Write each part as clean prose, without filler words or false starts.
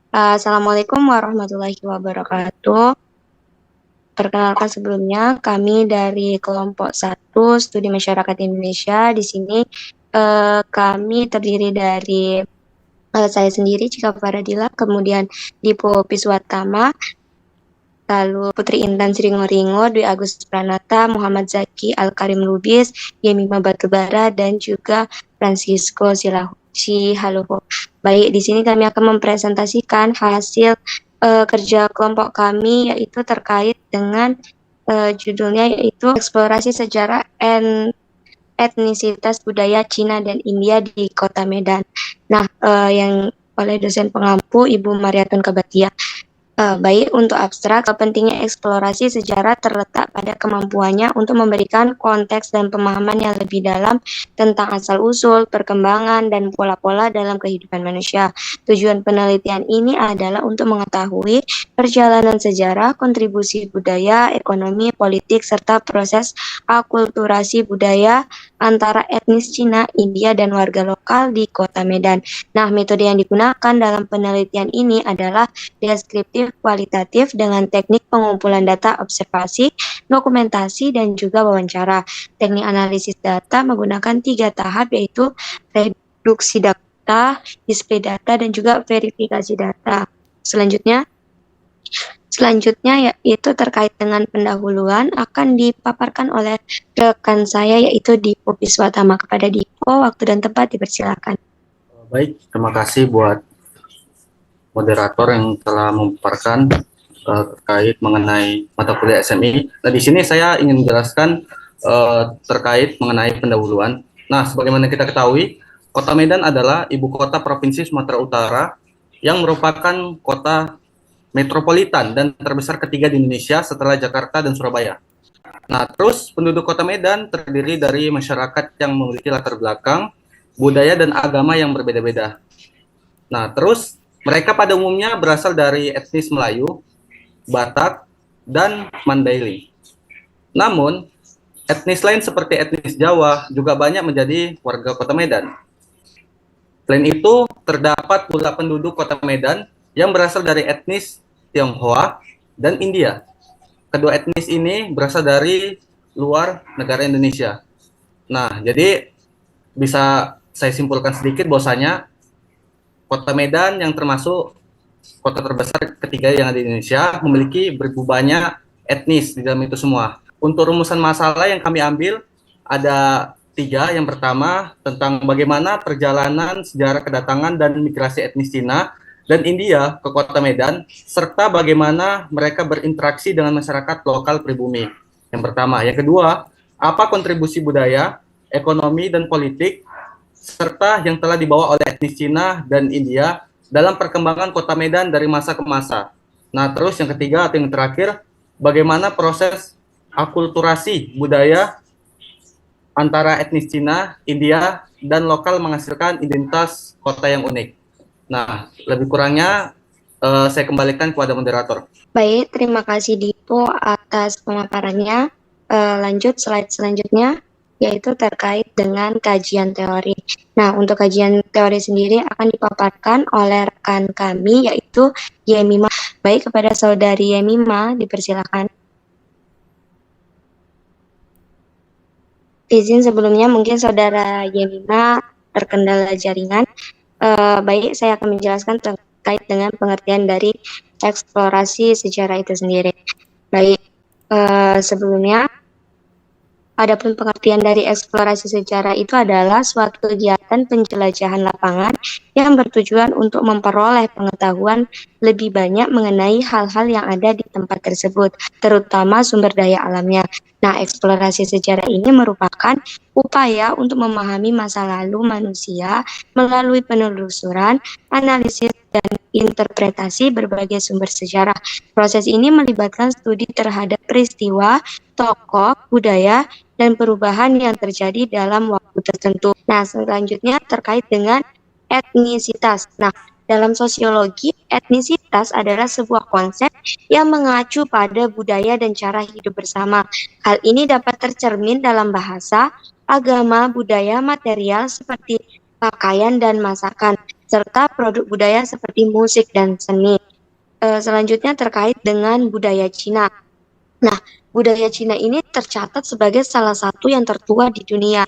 Assalamualaikum warahmatullahi wabarakatuh. Perkenalkan sebelumnya, kami dari kelompok 1 Studi Masyarakat Indonesia. Di sini kami terdiri dari saya sendiri, Cika Faradila, kemudian Dipo Piswatama, lalu Putri Intan Sringoringo, Dwi Agus Pranata, Muhammad Zaki Al-Karim Lubis, Yemima Batubara, dan juga Francisco Sihaluho. Baik, di sini kami akan mempresentasikan hasil kerja kelompok kami, yaitu terkait dengan judulnya, yaitu eksplorasi sejarah etnisitas budaya Cina dan India di Kota Medan. Nah, yang oleh dosen pengampu Ibu Mariatun Kabatia. Baik, untuk abstrak, pentingnya eksplorasi sejarah terletak pada kemampuannya untuk memberikan konteks dan pemahaman yang lebih dalam tentang asal-usul, perkembangan, dan pola-pola dalam kehidupan manusia. Tujuan penelitian ini adalah untuk mengetahui perjalanan sejarah, kontribusi budaya, ekonomi, politik, serta proses akulturasi budaya antara etnis Cina, India, dan warga lokal di Kota Medan. Nah, metode yang digunakan dalam penelitian ini adalah deskriptif kualitatif dengan teknik pengumpulan data observasi, dokumentasi, dan juga wawancara. Teknik analisis data menggunakan 3 tahap, yaitu reduksi data, display data, dan juga verifikasi data. Selanjutnya yaitu terkait dengan pendahuluan akan dipaparkan oleh rekan saya, yaitu Dipo Piswatama. Kepada Dipo, waktu dan tempat dipersilakan. Baik, terima kasih buat moderator yang telah memaparkan terkait mengenai mata kuliah SMI. Nah, di sini saya ingin menjelaskan terkait mengenai pendahuluan. Nah, sebagaimana kita ketahui, Kota Medan adalah ibu kota Provinsi Sumatera Utara yang merupakan kota metropolitan dan terbesar ketiga di Indonesia setelah Jakarta dan Surabaya. Nah, terus penduduk Kota Medan terdiri dari masyarakat yang memiliki latar belakang, budaya, dan agama yang berbeda-beda. Nah, terus mereka pada umumnya berasal dari etnis Melayu, Batak, dan Mandailing. Namun, etnis lain seperti etnis Jawa juga banyak menjadi warga Kota Medan. Selain itu, terdapat pula penduduk Kota Medan yang berasal dari etnis Tionghoa dan India. Kedua etnis ini berasal dari luar negara Indonesia. Nah, jadi bisa saya simpulkan sedikit bahwasanya Kota Medan yang termasuk kota terbesar ketiga yang ada di Indonesia memiliki begitu banyak etnis di dalam itu semua. Untuk rumusan masalah yang kami ambil ada 3. Yang pertama tentang bagaimana perjalanan sejarah kedatangan dan migrasi etnis Cina dan India ke Kota Medan, serta bagaimana mereka berinteraksi dengan masyarakat lokal pribumi. Yang pertama. Yang kedua, apa kontribusi budaya, ekonomi, dan politik serta yang telah dibawa oleh etnis Cina dan India dalam perkembangan Kota Medan dari masa ke masa. Nah, terus yang ketiga atau yang terakhir, bagaimana proses akulturasi budaya antara etnis Cina, India, dan lokal menghasilkan identitas kota yang unik. Nah, lebih kurangnya saya kembalikan kepada moderator. Baik, terima kasih Dipo atas pemaparannya. Lanjut slide selanjutnya, yaitu terkait dengan kajian teori. Nah, untuk kajian teori sendiri akan dipaparkan oleh rekan kami, yaitu Yemima. Baik, kepada saudari Yemima, dipersilakan. Izin sebelumnya, mungkin saudara Yemima terkendala jaringan. Baik, saya akan menjelaskan terkait dengan pengertian dari eksplorasi sejarah itu sendiri. Baik, sebelumnya, adapun pengertian dari eksplorasi sejarah itu adalah suatu kegiatan penjelajahan lapangan yang bertujuan untuk memperoleh pengetahuan lebih banyak mengenai hal-hal yang ada di tempat tersebut, terutama sumber daya alamnya. Nah, eksplorasi sejarah ini merupakan upaya untuk memahami masa lalu manusia melalui penelusuran, analisis, dan interpretasi berbagai sumber sejarah. Proses ini melibatkan studi terhadap peristiwa, tokoh, budaya, dan perubahan yang terjadi dalam waktu tertentu. Nah, selanjutnya terkait dengan etnisitas. Nah, dalam sosiologi, etnisitas adalah sebuah konsep yang mengacu pada budaya dan cara hidup bersama. Hal ini dapat tercermin dalam bahasa, agama, budaya, material seperti pakaian dan masakan. serta produk budaya seperti musik dan seni. Selanjutnya terkait dengan budaya Cina. Nah, budaya Cina ini tercatat sebagai salah satu yang tertua di dunia.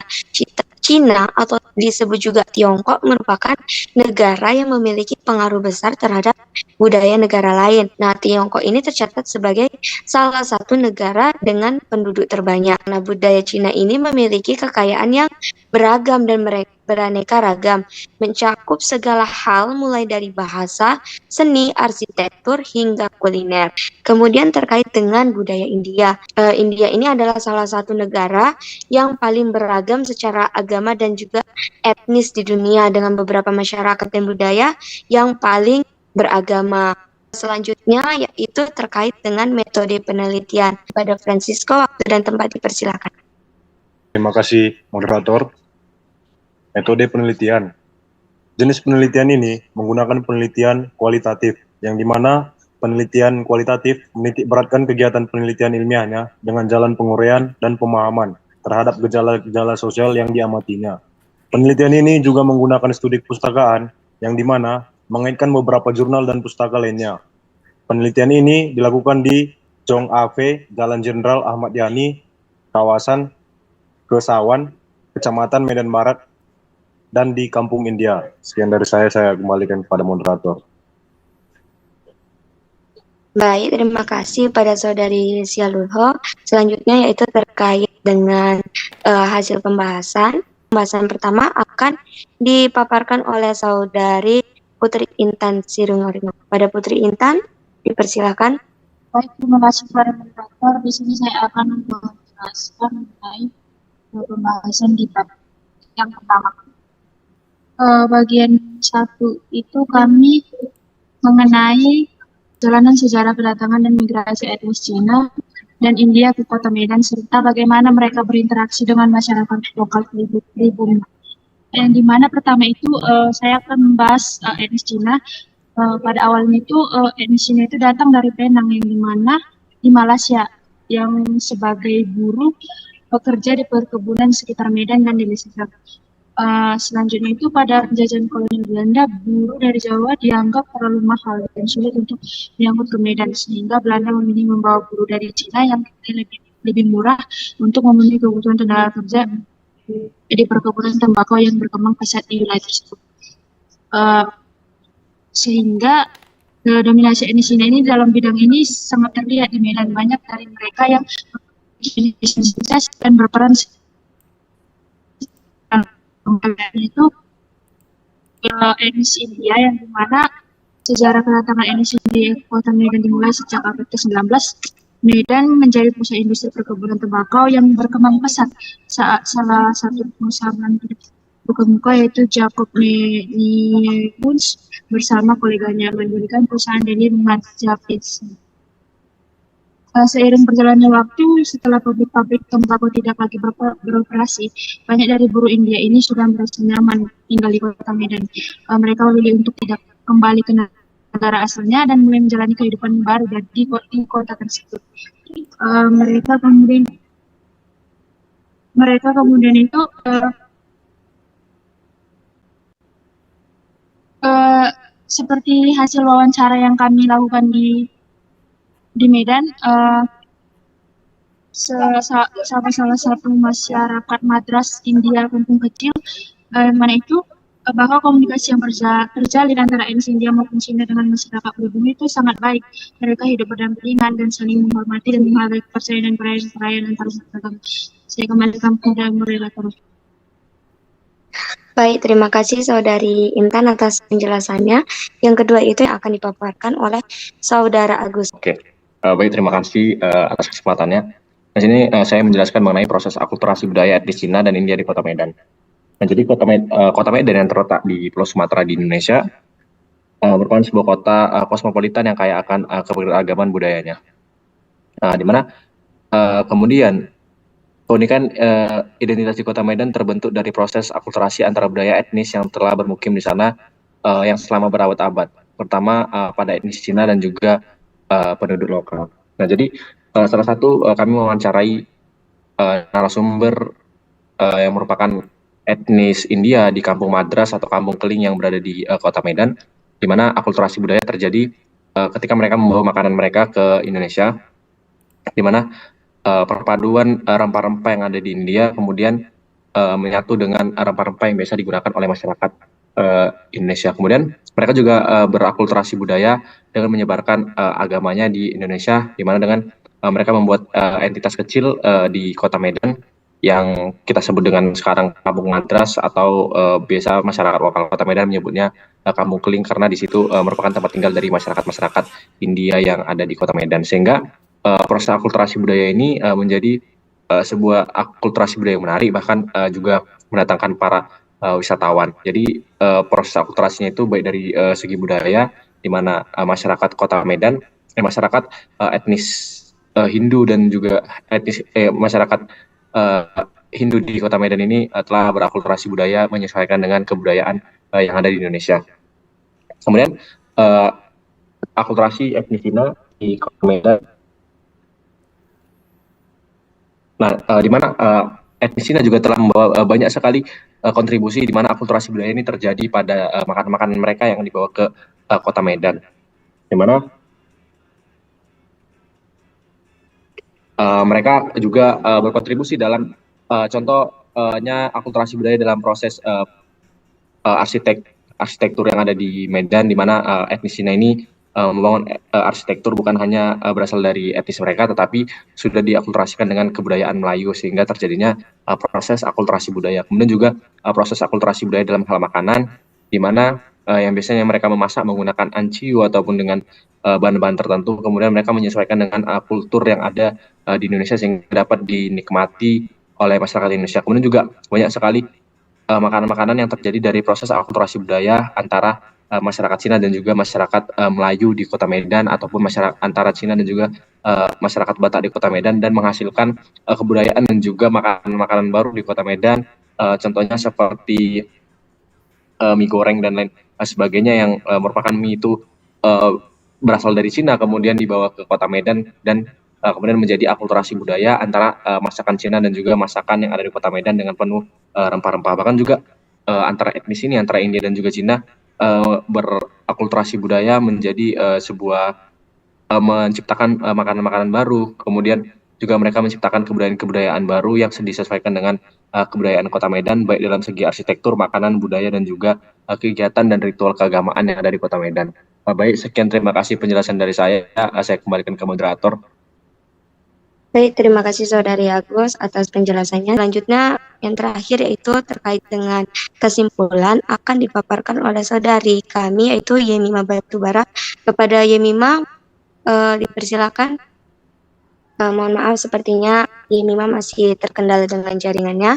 Cina atau disebut juga Tiongkok merupakan negara yang memiliki pengaruh besar terhadap budaya negara lain. Nah, Tiongkok ini tercatat sebagai salah satu negara dengan penduduk terbanyak. Nah, budaya Cina ini memiliki kekayaan yang beragam dan beraneka ragam, mencakup segala hal mulai dari bahasa, seni, arsitektur, hingga kuliner. Kemudian terkait dengan budaya India. India ini adalah salah satu negara yang paling beragam secara agama dan juga etnis di dunia dengan beberapa masyarakat dan budaya yang paling beragama. Selanjutnya yaitu terkait dengan metode penelitian. Pada Francisco, waktu dan tempat dipersilakan. Terima kasih moderator. Metode penelitian. Jenis penelitian ini menggunakan penelitian kualitatif, yang dimana penelitian kualitatif menitik beratkan kegiatan penelitian ilmiahnya dengan jalan penguraian dan pemahaman terhadap gejala-gejala sosial yang diamatinya. Penelitian ini juga menggunakan studi perpustakaan, yang dimana mengaitkan beberapa jurnal dan pustaka lainnya. Penelitian ini dilakukan di Jong Ave, Jalan Jenderal Ahmad Yani, kawasan Kesawan, Kecamatan Medan Barat, dan di Kampung India. Sekian dari saya kembalikan kepada moderator. Baik, terima kasih pada Saudari Sialulho. Selanjutnya yaitu terkait dengan hasil pembahasan. Pembahasan pertama akan dipaparkan oleh Saudari Putri Intan Sirungoringo. Pada Putri Intan, dipersilakan. Baik, terima kasih kepada moderator. Di sini saya akan menjelaskan mengenai pembahasan di bab yang pertama. Bagian 1 itu kami mengenai perjalanan sejarah kedatangan dan migrasi etnis Cina dan India ke Kota Medan, serta bagaimana mereka berinteraksi dengan masyarakat lokal pribumi. Yang dimana pertama itu saya akan membahas etnis Cina. Pada awalnya itu etnis Cina itu datang dari Penang, yang dimana di Malaysia, yang sebagai buruh bekerja di perkebunan sekitar Medan dan di Lisegang. Selanjutnya itu pada penjajahan kolonial Belanda, buruh dari Jawa dianggap terlalu mahal dan sulit untuk diangkut ke Medan, sehingga Belanda memilih membawa buruh dari Cina yang lebih murah untuk memenuhi kebutuhan tenaga kerja di perkebunan tembakau yang berkembang pesat di wilayah tersebut. Sehingga dominasi etnis Cina ini dalam bidang ini sangat terlihat di Medan. Banyak dari mereka yang sukses dan berperan itu etnis India, yang dimana sejarah kedatangan etnis India ke Kota Medan dimulai sejak abad ke-19. Medan menjadi pusat industri perkebunan tembakau yang berkembang pesat saat salah satu pengusaha buka-buka yaitu Jacob Nebuns bersama koleganya mendirikan perusahaan Delhi Javits. Seiring berjalannya waktu, setelah pabrik-pabrik tembakau tidak lagi beroperasi, banyak dari buruh India ini sudah merasa nyaman tinggal di Kota Medan. Mereka memilih untuk tidak kembali ke negara asalnya dan mulai menjalani kehidupan baru di kota tersebut. Mereka kemudian itu seperti hasil wawancara yang kami lakukan di Medan, sama salah satu masyarakat Madras India kampung kecil, mana itu bahwa komunikasi yang terjalin antara etnis India maupun Cina dengan masyarakat pribumi itu sangat baik. Mereka hidup berdampingan dan saling menghormati dan menghargai kepercayaan dan perayaan antar umat agama. Saya kembalikan kepada moderator. Baik, terima kasih Saudari Intan atas penjelasannya. Yang kedua itu yang akan dipaparkan oleh Saudara Agus. Oke. Baik, terima kasih atas kesempatannya. Di sini saya menjelaskan mengenai proses akulturasi budaya etnis Cina dan India di Kota Medan. Nah, jadi Kota Medan yang terletak di Pulau Sumatera di Indonesia merupakan sebuah kota kosmopolitan yang kaya akan keberagaman budayanya. Di mana kemudian keunikan identitas di Kota Medan terbentuk dari proses akulturasi antara budaya etnis yang telah bermukim di sana yang selama berabad-abad. Pertama pada etnis Cina dan juga penduduk lokal. Nah, jadi salah satu kami mewawancarai narasumber yang merupakan etnis India di Kampung Madras atau Kampung Keling yang berada di Kota Medan, di mana akulturasi budaya terjadi ketika mereka membawa makanan mereka ke Indonesia, di mana perpaduan rempah-rempah yang ada di India kemudian menyatu dengan rempah-rempah yang biasa digunakan oleh masyarakat Indonesia. Kemudian mereka juga berakulturasi budaya dengan menyebarkan agamanya di Indonesia, di mana dengan mereka membuat entitas kecil di Kota Medan yang kita sebut dengan sekarang Kampung Madras atau biasa masyarakat lokal Kota Medan menyebutnya Kampung Keling, karena di situ merupakan tempat tinggal dari masyarakat-masyarakat India yang ada di Kota Medan. Sehingga proses akulturasi budaya ini menjadi sebuah akulturasi budaya yang menarik, bahkan juga mendatangkan para wisatawan. Jadi proses akulturasinya itu baik dari segi budaya, di mana masyarakat Kota Medan, masyarakat etnis Hindu dan juga etnis masyarakat Hindu di Kota Medan ini telah berakulturasi budaya menyesuaikan dengan kebudayaan yang ada di Indonesia. Kemudian akulturasi etnis Cina di Kota Medan. Nah, di mana etnis Cina juga telah membawa banyak sekali kontribusi, di mana akulturasi budaya ini terjadi pada makanan-makanan mereka yang dibawa ke Kota Medan, di mana mereka juga berkontribusi dalam contohnya akulturasi budaya dalam proses arsitektur yang ada di Medan, di mana etnis Cina ini membangun arsitektur bukan hanya berasal dari etnis mereka, tetapi sudah diakulturasikan dengan kebudayaan Melayu, sehingga terjadinya proses akulturasi budaya. Kemudian juga proses akulturasi budaya dalam hal makanan, di mana yang biasanya mereka memasak menggunakan anciu ataupun dengan bahan-bahan tertentu, kemudian mereka menyesuaikan dengan kultur yang ada di Indonesia sehingga dapat dinikmati oleh masyarakat Indonesia. Kemudian juga banyak sekali makanan-makanan yang terjadi dari proses akulturasi budaya antara masyarakat Cina dan juga masyarakat Melayu di Kota Medan, ataupun masyarakat antara Cina dan juga masyarakat Batak di Kota Medan, dan menghasilkan kebudayaan dan juga makanan-makanan baru di Kota Medan. Contohnya seperti mie goreng dan lain sebagainya yang merupakan mie itu berasal dari Cina kemudian dibawa ke Kota Medan dan kemudian menjadi akulturasi budaya antara masakan Cina dan juga masakan yang ada di Kota Medan dengan penuh rempah-rempah. Bahkan juga antara etnis ini, antara India dan juga Cina, berakulturasi budaya menjadi sebuah menciptakan makanan-makanan baru. Kemudian juga mereka menciptakan kebudayaan-kebudayaan baru yang disesuaikan dengan kebudayaan Kota Medan, baik dalam segi arsitektur, makanan, budaya, dan juga kegiatan dan ritual keagamaan yang ada di Kota Medan. Baik, sekian, terima kasih penjelasan dari saya. Saya kembalikan ke moderator. Baik, terima kasih Saudari Agus atas penjelasannya. Selanjutnya yang terakhir yaitu terkait dengan kesimpulan akan dipaparkan oleh saudari kami yaitu Yemima Batubara. Kepada Yemima dipersilakan. Mohon maaf sepertinya Yemima masih terkendala dengan jaringannya.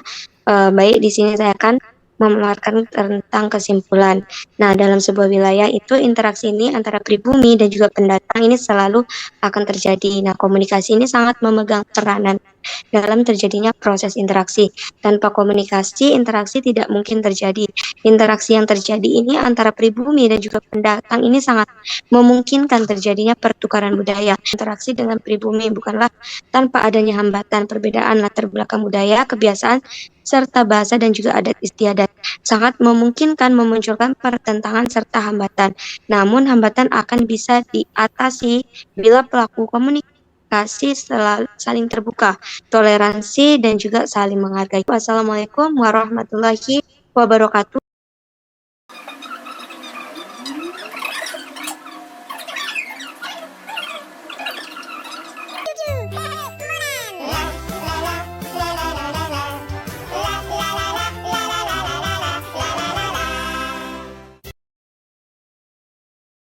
Baik, di sini saya akan memaparkan tentang kesimpulan. Nah, dalam sebuah wilayah itu interaksi ini antara pribumi dan juga pendatang ini selalu akan terjadi. Nah, komunikasi ini sangat memegang peranan dalam terjadinya proses interaksi. Tanpa komunikasi, interaksi tidak mungkin terjadi. Interaksi yang terjadi ini antara pribumi dan juga pendatang ini sangat memungkinkan terjadinya pertukaran budaya. Interaksi dengan pribumi bukanlah tanpa adanya hambatan, perbedaan latar belakang budaya, kebiasaan, serta bahasa dan juga adat istiadat sangat memungkinkan memunculkan pertentangan serta hambatan. Namun hambatan akan bisa diatasi bila pelaku komunikasi selalu saling terbuka, toleransi dan juga saling menghargai. Wassalamualaikum warahmatullahi wabarakatuh.